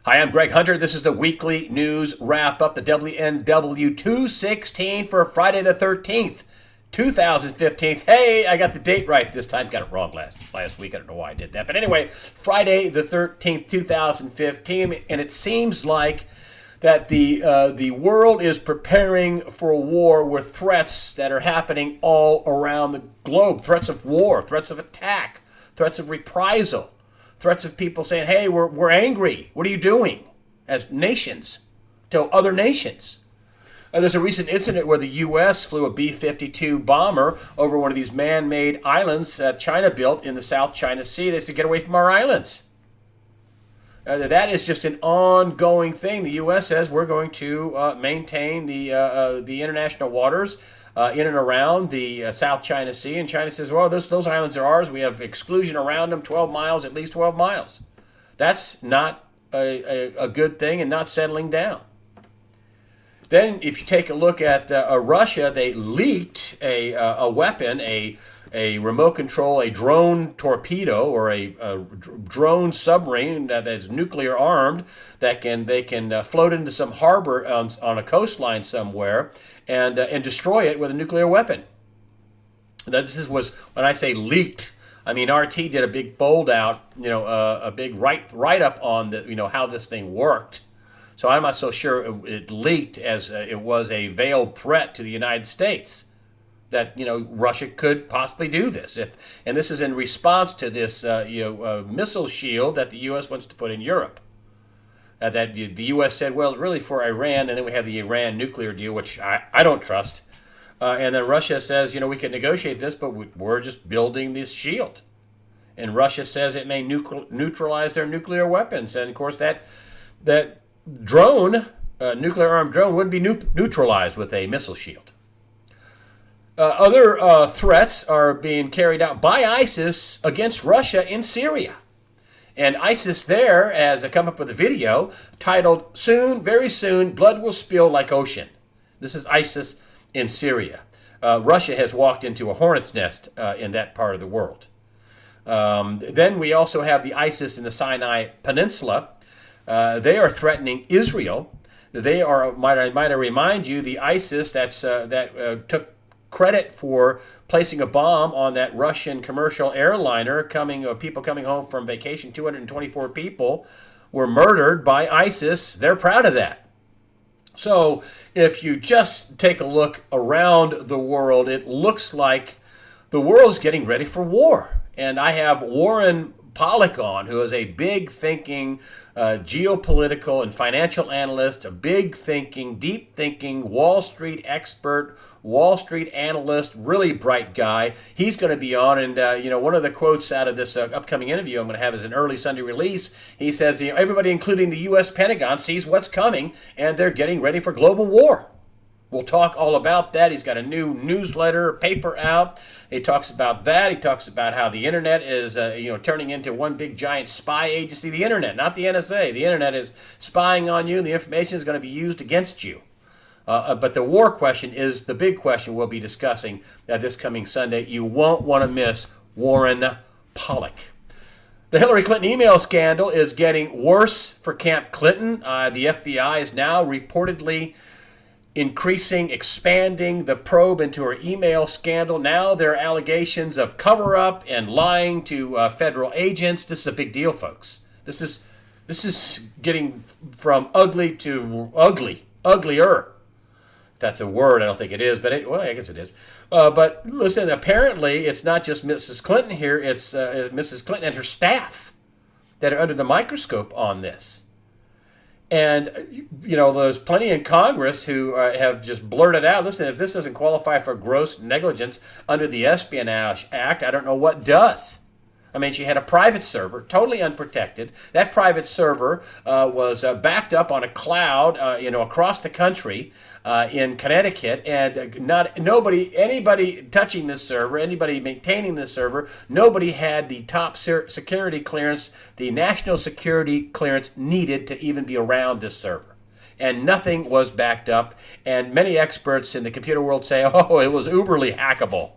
Hi, I'm Greg Hunter. This is the weekly news wrap-up, the WNW 216 for Friday the 13th, 2015. Hey, I got the date right this time. Got it wrong last week. I don't know why I did that. But anyway, Friday the 13th, 2015, and it seems like that the world is preparing for a war with threats that are happening all around the globe. Threats of war, threats of attack, threats of reprisal. Threats of people saying, hey, we're angry. What are you doing? As nations to other nations. There's a recent incident where the U.S. flew a B-52 bomber over one of these man-made islands that China built in the South China Sea. They said, get away from our islands. That is just an ongoing thing. The U.S. says we're going to maintain the international waters in and around the South China Sea, and China says, well, those islands are ours. We have exclusion around them, 12 miles, at least 12 miles. That's not a good thing and not settling down. Then if you take a look at Russia, they leaked a weapon, a remote control, a drone torpedo or a drone submarine that is nuclear armed that they can float into some harbor on a coastline somewhere and destroy it with a nuclear weapon. Now, was when I say leaked, I mean RT did a big fold out, a big write up on how this thing worked. So I'm not so sure it leaked as it was a veiled threat to the United States that Russia could possibly do this. And this is in response to this missile shield that the U.S. wants to put in Europe. That the U.S. said, well, it's really for Iran, and then we have the Iran nuclear deal, which I don't trust. And then Russia says, we can negotiate this, but we're just building this shield. And Russia says it may neutralize their nuclear weapons. And of course, that drone, nuclear-armed drone, wouldn't be neutralized with a missile shield. Other threats are being carried out by ISIS against Russia in Syria. And ISIS there has come up with a video titled, Soon, Very Soon, Blood Will Spill Like Ocean. This is ISIS in Syria. Russia has walked into a hornet's nest in that part of the world. Then we also have the ISIS in the Sinai Peninsula. They are threatening Israel. They are, might I remind you, the ISIS that took credit for placing a bomb on that Russian commercial airliner. People coming home from vacation, 224 people were murdered by ISIS. They're proud of that. So if you just take a look around the world, it looks like the world's getting ready for war. And I have Warren Pollock on, who is a big thinking geopolitical and financial analyst, a big thinking, deep thinking Wall Street expert, Wall Street analyst, really bright guy. He's going to be on, and one of the quotes out of this upcoming interview I'm going to have is an early Sunday release. He says, everybody, including the U.S. Pentagon, sees what's coming, and they're getting ready for global war. We'll talk all about that. He's got a new newsletter, paper out. He talks about that. He talks about how the internet is, turning into one big giant spy agency. The internet, not the NSA. The internet is spying on you. The information is going to be used against you. But the war question is the big question we'll be discussing this coming Sunday. You won't want to miss Warren Pollock. The Hillary Clinton email scandal is getting worse for Camp Clinton. The FBI is now reportedly expanding the probe into her email scandal. Now there are allegations of cover-up and lying to federal agents. This is a big deal, folks. This is getting from ugly to uglier. If that's a word, I don't think it is, but I guess it is. But listen, apparently it's not just Mrs. Clinton here. It's Mrs. Clinton and her staff that are under the microscope on this. And, there's plenty in Congress who have just blurted out, listen, if this doesn't qualify for gross negligence under the Espionage Act, I don't know what does. I mean, she had a private server, totally unprotected. That private server was backed up on a cloud, across the country in Connecticut, and anybody touching this server, anybody maintaining this server, nobody had the top security clearance, the national security clearance needed to even be around this server. And nothing was backed up. And many experts in the computer world say, oh, it was uberly hackable.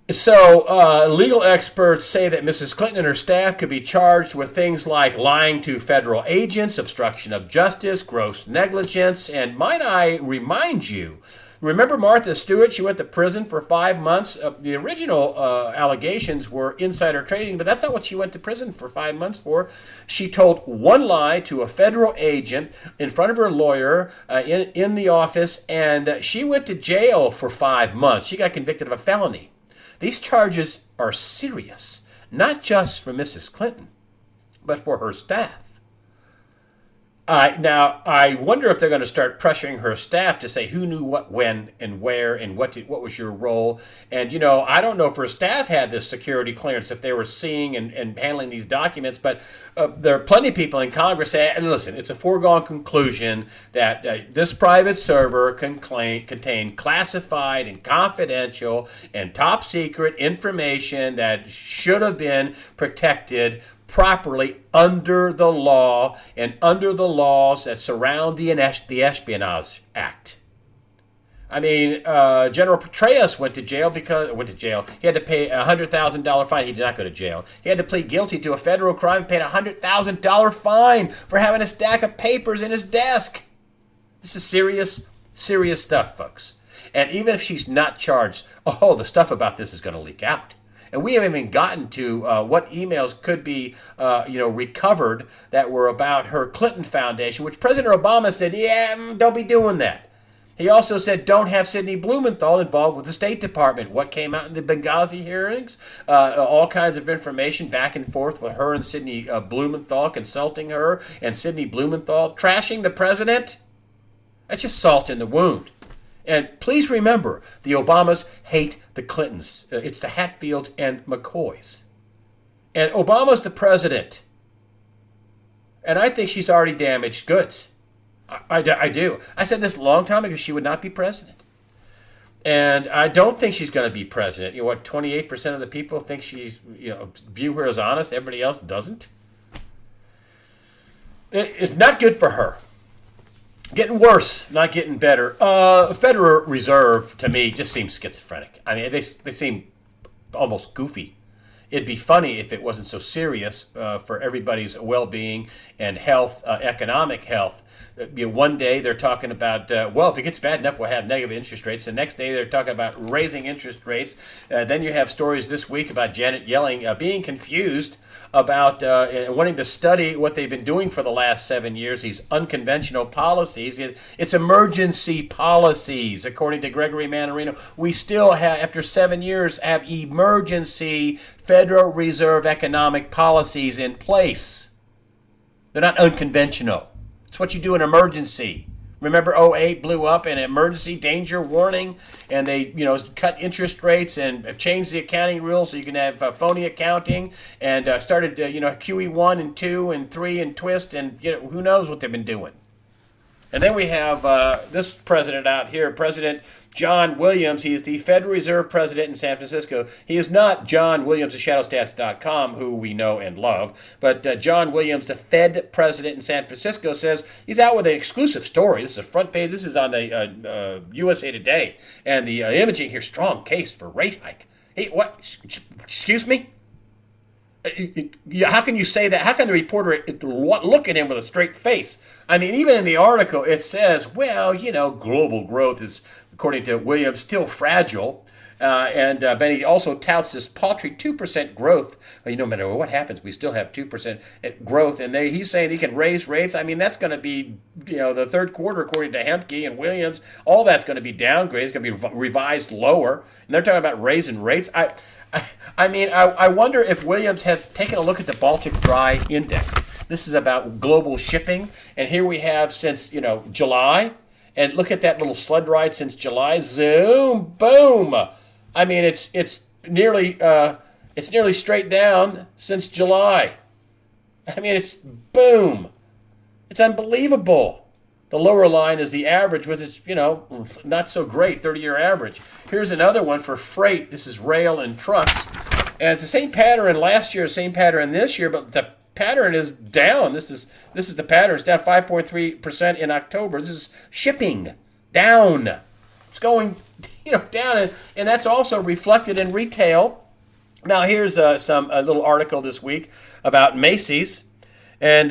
So, legal experts say that Mrs. Clinton and her staff could be charged with things like lying to federal agents, obstruction of justice, gross negligence, and might I remind you, remember Martha Stewart? She went to prison for 5 months. The original allegations were insider trading, but that's not what she went to prison for 5 months for. She told one lie to a federal agent in front of her lawyer in the office, and she went to jail for 5 months. She got convicted of a felony. These charges are serious, not just for Mrs. Clinton, but for her staff. Now, I wonder if they're going to start pressuring her staff to say who knew what, when, and where, and what was your role. And, I don't know if her staff had this security clearance, if they were seeing and handling these documents, but there are plenty of people in Congress saying, and listen, it's a foregone conclusion that this private server contained classified and confidential and top secret information that should have been protected properly under the law and under the laws that surround the Espionage Act. I mean, General Petraeus went to jail. He had to pay a $100,000 fine. He did not go to jail. He had to plead guilty to a federal crime and paid a $100,000 fine for having a stack of papers in his desk. This is serious, serious stuff, folks. And even if she's not charged, the stuff about this is going to leak out. And we haven't even gotten to what emails could be, recovered that were about her Clinton Foundation, which President Obama said, don't be doing that. He also said, don't have Sidney Blumenthal involved with the State Department. What came out in the Benghazi hearings? All kinds of information back and forth with her and Sidney Blumenthal, consulting her, and Sidney Blumenthal trashing the president. That's just salt in the wound. And please remember, the Obamas hate the Clintons. It's the Hatfields and McCoys. And Obama's the president. And I think she's already damaged goods. I do. I said this a long time ago, she would not be president. And I don't think she's going to be president. 28% of the people think she's, view her as honest. Everybody else doesn't. It's not good for her. Getting worse, not getting better. Federal Reserve, to me, just seems schizophrenic. I mean, they seem almost goofy. It'd be funny if it wasn't so serious for everybody's well-being and health, economic health. One day they're talking about, if it gets bad enough, we'll have negative interest rates. The next day they're talking about raising interest rates. Then you have stories this week about Janet Yellen being confused about wanting to study what they've been doing for the last 7 years, these unconventional policies. It's emergency policies, according to Gregory Mannarino. We still have, after 7 years, have emergency Federal Reserve economic policies in place. They're not unconventional. It's what you do in emergency. Remember '08 blew up, an emergency danger warning, and they cut interest rates and changed the accounting rules so you can have phony accounting, and started QE1 and 2 and 3 and twist, and who knows what they've been doing. And then we have this president out here, President John Williams. He is the Federal Reserve president in San Francisco. He is not John Williams of ShadowStats.com, who we know and love, but John Williams, the Fed president in San Francisco, says he's out with an exclusive story. This is a front page. This is on the USA Today. And the imaging here, strong case for rate hike. Hey, what? Excuse me? How can you say that? How can the reporter look at him with a straight face? I mean, even in the article, it says, global growth is, according to Williams, still fragile. But he also touts this paltry 2% growth. No matter what happens, we still have 2% growth. And he's saying he can raise rates. I mean, that's going to be, the third quarter, according to Hemke and Williams, all that's going to be downgraded. It's going to be revised lower. And they're talking about raising rates. I wonder if Williams has taken a look at the Baltic Dry Index. This is about global shipping, and here we have since July, and look at that little sled ride since July. Zoom, boom. I mean, it's nearly straight down since July. I mean, it's boom. It's unbelievable. The lower line is the average, with its not so great 30-year average. Here's another one for freight. This is rail and trucks. And it's the same pattern last year, same pattern this year, but the pattern is down. This is the pattern. It's down 5.3% in October. This is shipping down. It's going down, and that's also reflected in retail. Now, here's a little article this week about Macy's. And,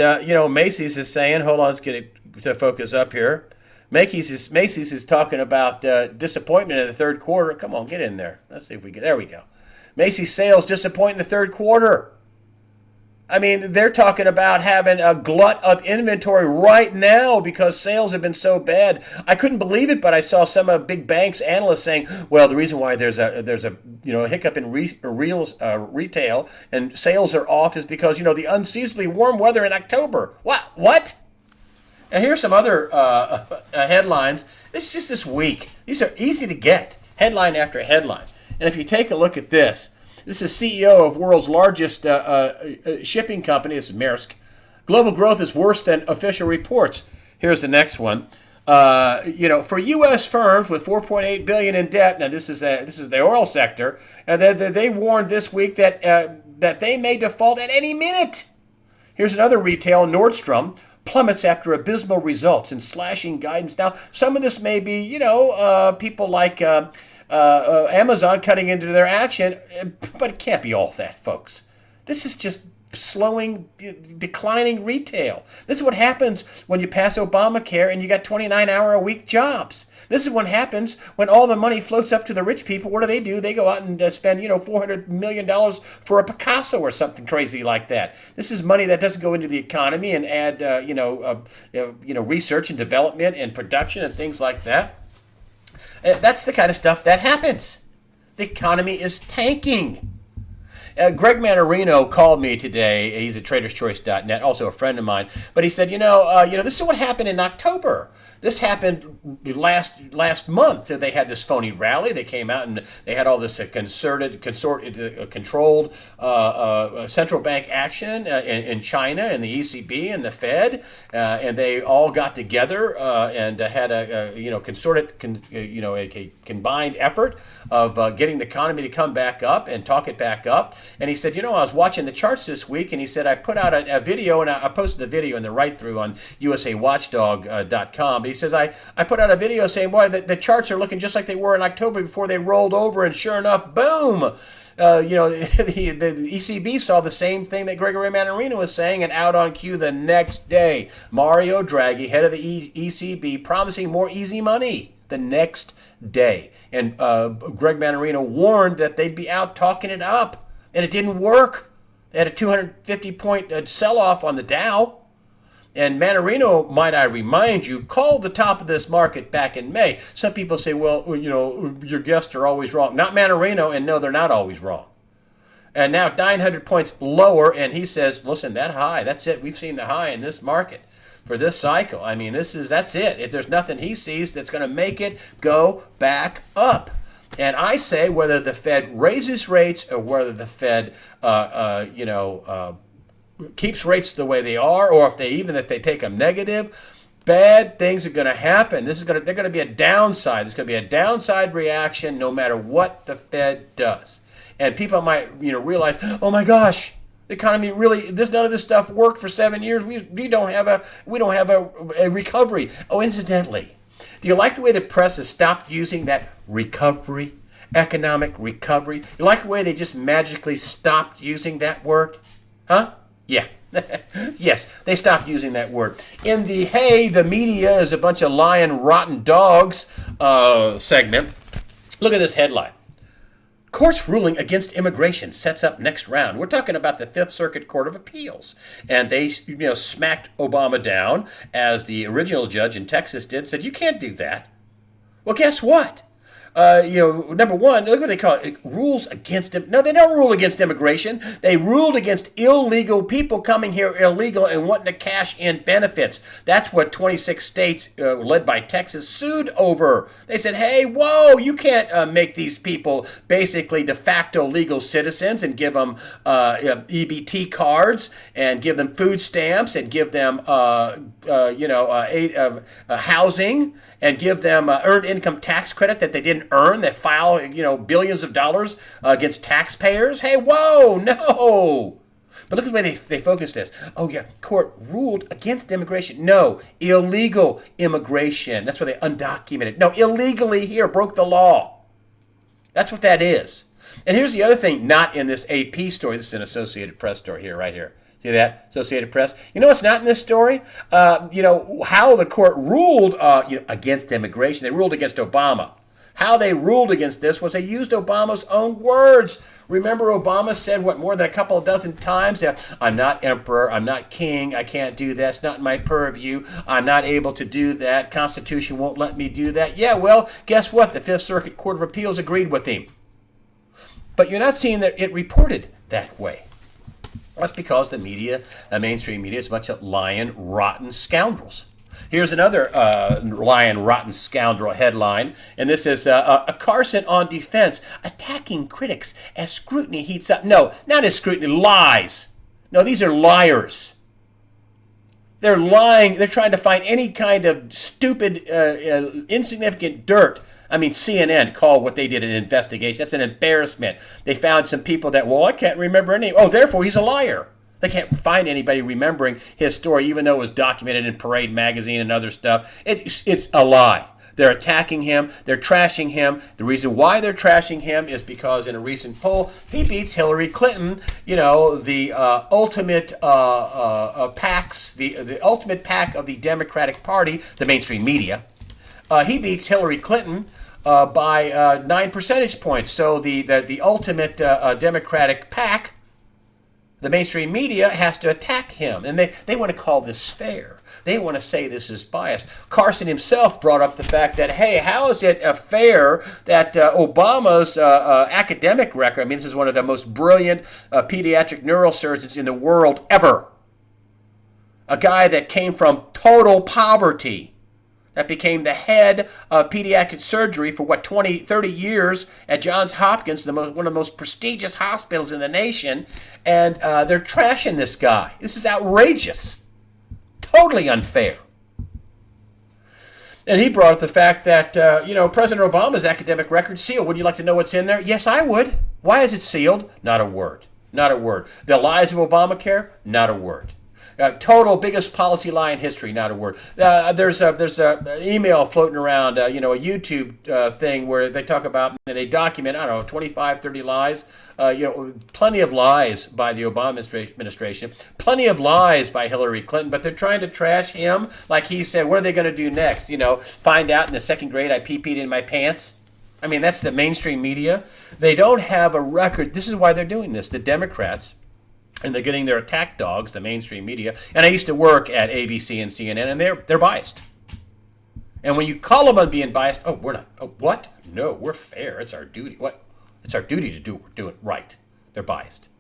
Macy's is saying, hold on, let's get it to focus up here. Macy's is talking about disappointment in the third quarter. Come on, get in there. Let's see if we get, there we go. Macy's sales disappoint in the third quarter. I mean, they're talking about having a glut of inventory right now because sales have been so bad. I couldn't believe it, but I saw some of big banks analysts saying, well, the reason why there's a hiccup in retail and sales are off is because, the unseasonably warm weather in October. What? And here's some other headlines. It's just this week. These are easy to get, headline after headline. And if you take a look at this, this is CEO of world's largest shipping company. This is Maersk. Global growth is worse than official reports. Here's the next one. For U.S. firms with $4.8 billion in debt. Now this is the oil sector, and they warned this week that they may default at any minute. Here's another retail. Nordstrom plummets after abysmal results and slashing guidance. Now some of this may be people like. Amazon cutting into their action, but it can't be all that, folks. This is just slowing, declining retail. This is what happens when you pass Obamacare and you got 29-hour-a-week jobs. This is what happens when all the money floats up to the rich people. What do? They go out and spend, $400 million for a Picasso or something crazy like that. This is money that doesn't go into the economy and add, research and development and production and things like that. That's the kind of stuff that happens. The economy is tanking. Greg Manarino called me today. He's at TradersChoice.net, also a friend of mine. But he said, this is what happened in October. This happened last month. They had this phony rally. They came out and they had all this controlled central bank action in China and the ECB and the Fed, and they all got together and had a combined effort of getting the economy to come back up and talk it back up. And he said, I was watching the charts this week, and he said I put out a video, and I posted the video in the write-through on USAWatchdog.com. He says, I put out a video saying, boy, the charts are looking just like they were in October before they rolled over, and sure enough, boom! The ECB saw the same thing that Gregory Manarino was saying, and out on cue the next day, Mario Draghi, head of the ECB, promising more easy money the next day. And Greg Manarino warned that they'd be out talking it up, and it didn't work. They had a 250-point sell-off on the Dow. And Manarino, might I remind you, called the top of this market back in May. Some people say, well, your guests are always wrong. Not Manarino, and no, they're not always wrong. And now 900 points lower, and he says, listen, that high, that's it. We've seen the high in this market for this cycle. I mean, that's it. If there's nothing he sees that's going to make it go back up. And I say whether the Fed raises rates or whether the Fed, keeps rates the way they are, or if they take them negative, bad things are going to happen. They're going to be a downside. There's going to be a downside reaction no matter what the Fed does. And people might, realize, oh my gosh, the economy really, none of this stuff worked for 7 years. We don't have a recovery. Oh, incidentally, do you like the way the press has stopped using that recovery, economic recovery? You like the way they just magically stopped using that word? Huh? Yeah. Yes, they stopped using that word. In the "Hey, the media is a bunch of lying, rotten dogs" segment, look at this headline. Court's ruling against immigration sets up next round. We're talking about the Fifth Circuit Court of Appeals. And they smacked Obama down, as the original judge in Texas did, said, you can't do that. Well, guess what? Number one, look what they call it, rules against it. No, they don't rule against immigration. They ruled against illegal people coming here illegal and wanting to cash in benefits. That's what 26 states, led by Texas, sued over. They said, hey, whoa, you can't make these people basically de facto legal citizens and give them EBT cards and give them food stamps and give them housing and give them earned income tax credit that they didn't earn, that file, billions of dollars against taxpayers. Hey, whoa, no. But look at the way they focus this. Oh, yeah, court ruled against immigration. No, illegal immigration. That's why they undocumented. No, illegally here, broke the law. That's what that is. And here's the other thing, not in this AP story. This is an Associated Press story here, right here. See that? Associated Press. You know what's not in this story? How the court ruled against immigration. They ruled against Obama. How they ruled against this was they used Obama's own words. Remember, Obama said, more than a couple of dozen times that I'm not emperor, I'm not king, I can't do that, it's not in my purview, I'm not able to do that, Constitution won't let me do that. Yeah, well, guess what? The Fifth Circuit Court of Appeals agreed with him. But you're not seeing that it reported that way. That's because the media, the mainstream media, is a bunch of lying, rotten scoundrels. Here's another lying, rotten scoundrel headline, and this is a Carson on defense, attacking critics as scrutiny heats up. No, not as scrutiny, lies. No, these are liars. They're lying. They're trying to find any kind of stupid, insignificant dirt. I mean, CNN called what they did an investigation. That's an embarrassment. They found some people that, I can't remember any. Oh, therefore he's a liar. They can't find anybody remembering his story, even though it was documented in Parade magazine and other stuff. It's a lie. They're attacking him. They're trashing him. The reason why they're trashing him is because in a recent poll, he beats Hillary Clinton, the ultimate PACs, the ultimate PAC of the Democratic Party, the mainstream media. He beats Hillary Clinton by 9 percentage points. So the ultimate Democratic PAC, the mainstream media, has to attack him. And they want to call this fair. They want to say this is biased. Carson himself brought up the fact that, hey, how is it fair that Obama's academic record, I mean, this is one of the most brilliant pediatric neurosurgeons in the world ever. A guy that came from total poverty, that became the head of pediatric surgery for 20, 30 years at Johns Hopkins, one of the most prestigious hospitals in the nation, and they're trashing this guy. This is outrageous. Totally unfair. And he brought up the fact that, President Obama's academic record sealed. Would you like to know what's in there? Yes, I would. Why is it sealed? Not a word. Not a word. The lies of Obamacare? Not a word. Total biggest policy lie in history, not a word. There's a email floating around, a YouTube thing where they talk about and they document, 25, 30 lies. Plenty of lies by the Obama administration, plenty of lies by Hillary Clinton, but they're trying to trash him like he said, what are they going to do next? Find out in the second grade I pee-peed in my pants? I mean, that's the mainstream media. They don't have a record. This is why they're doing this. The Democrats, and they're getting their attack dogs, the mainstream media. And I used to work at ABC and CNN, and they're biased. And when you call them on being biased, we're not. Oh, what? No, we're fair. It's our duty. What? It's our duty to do what we're doing right. They're biased.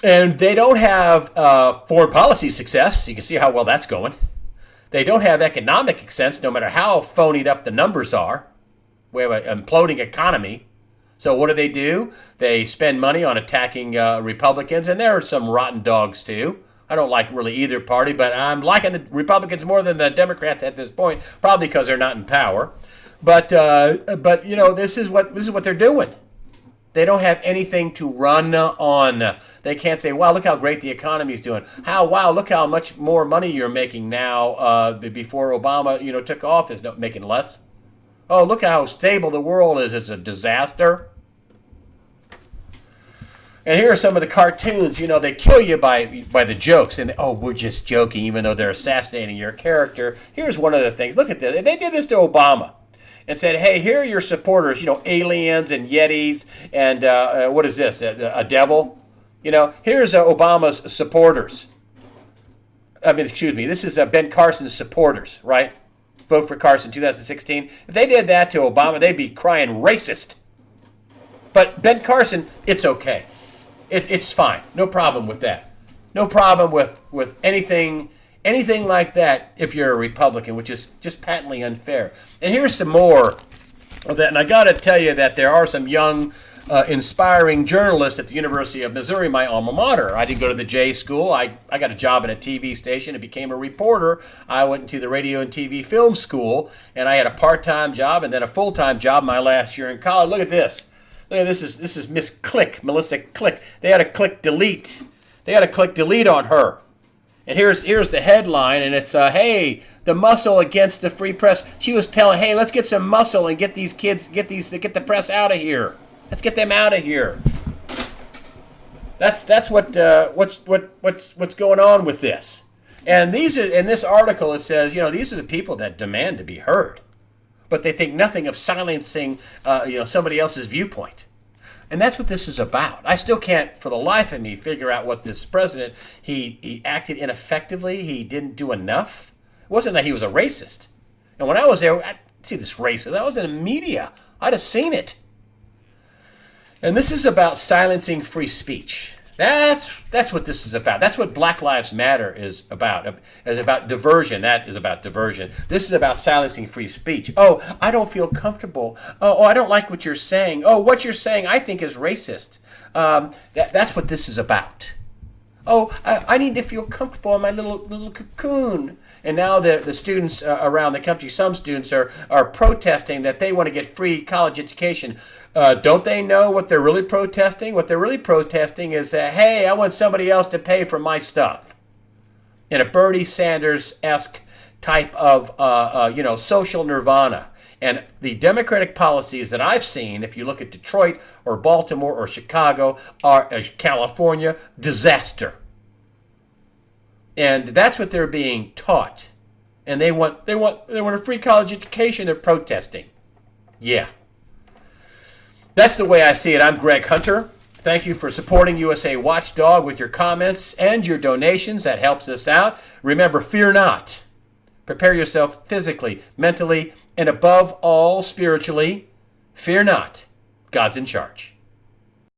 And they don't have foreign policy success. You can see how well that's going. They don't have economic sense, no matter how phonied up the numbers are. We have an imploding economy. So what do? They spend money on attacking Republicans, and there are some rotten dogs too. I don't like really either party, but I'm liking the Republicans more than the Democrats at this point, probably because they're not in power. But this is what they're doing. They don't have anything to run on. They can't say, "Wow, look how great the economy is doing." Wow, look how much more money you're making now. Before Obama, took office, making less. Oh, look how stable the world is. It's a disaster. And here are some of the cartoons. They kill you by the jokes. And, we're just joking, even though they're assassinating your character. Here's one of the things. Look at this. They did this to Obama and said, hey, here are your supporters, aliens and Yetis. And what is this, a devil? Here's Obama's supporters. This is Ben Carson's supporters, right? Vote for Carson 2016. If they did that to Obama, they'd be crying racist. But Ben Carson, it's okay. It's fine. No problem with that. No problem with anything like that if you're a Republican, which is just patently unfair. And here's some more of that. And I got to tell you that there are some young, inspiring journalists at the University of Missouri, my alma mater. I didn't go to the J school. I got a job at a TV station and became a reporter. I went to the radio and TV film school, and I had a part-time job and then a full-time job my last year in college. Look at this. Look at this is Miss Click, Melissa Click. They had to click delete. They had to click delete on her. And here's the headline, and it's hey, the muscle against the free press. She was telling, hey, let's get some muscle and get these kids, get the press out of here. Let's get them out of here. That's what's going on with this. And these are, in this article it says, these are the people that demand to be heard, but they think nothing of silencing somebody else's viewpoint. And that's what this is about. I still can't, for the life of me, figure out what this president, he acted ineffectively. He didn't do enough. It wasn't that he was a racist. And when I was there, I'd see this racist. I was in the media. I'd have seen it. And this is about silencing free speech. That's what this is about. That's what Black Lives Matter is about. It's about diversion. That is about diversion. This is about silencing free speech. Oh, I don't feel comfortable. Oh, I don't like what you're saying. Oh, what you're saying I think is racist. That's what this is about. Oh, I need to feel comfortable in my little cocoon. And now the students around the country, some students are protesting that they want to get free college education. Don't they know what they're really protesting? What they're really protesting is, hey, I want somebody else to pay for my stuff. In a Bernie Sanders-esque type of, social nirvana. And the Democratic policies that I've seen, if you look at Detroit or Baltimore or Chicago or California, disaster. And that's what they're being taught. And they want a free college education. They're protesting. Yeah. That's the way I see it. I'm Greg Hunter. Thank you for supporting USA Watchdog with your comments and your donations. That helps us out. Remember, fear not. Prepare yourself physically, mentally, and above all, spiritually. Fear not. God's in charge.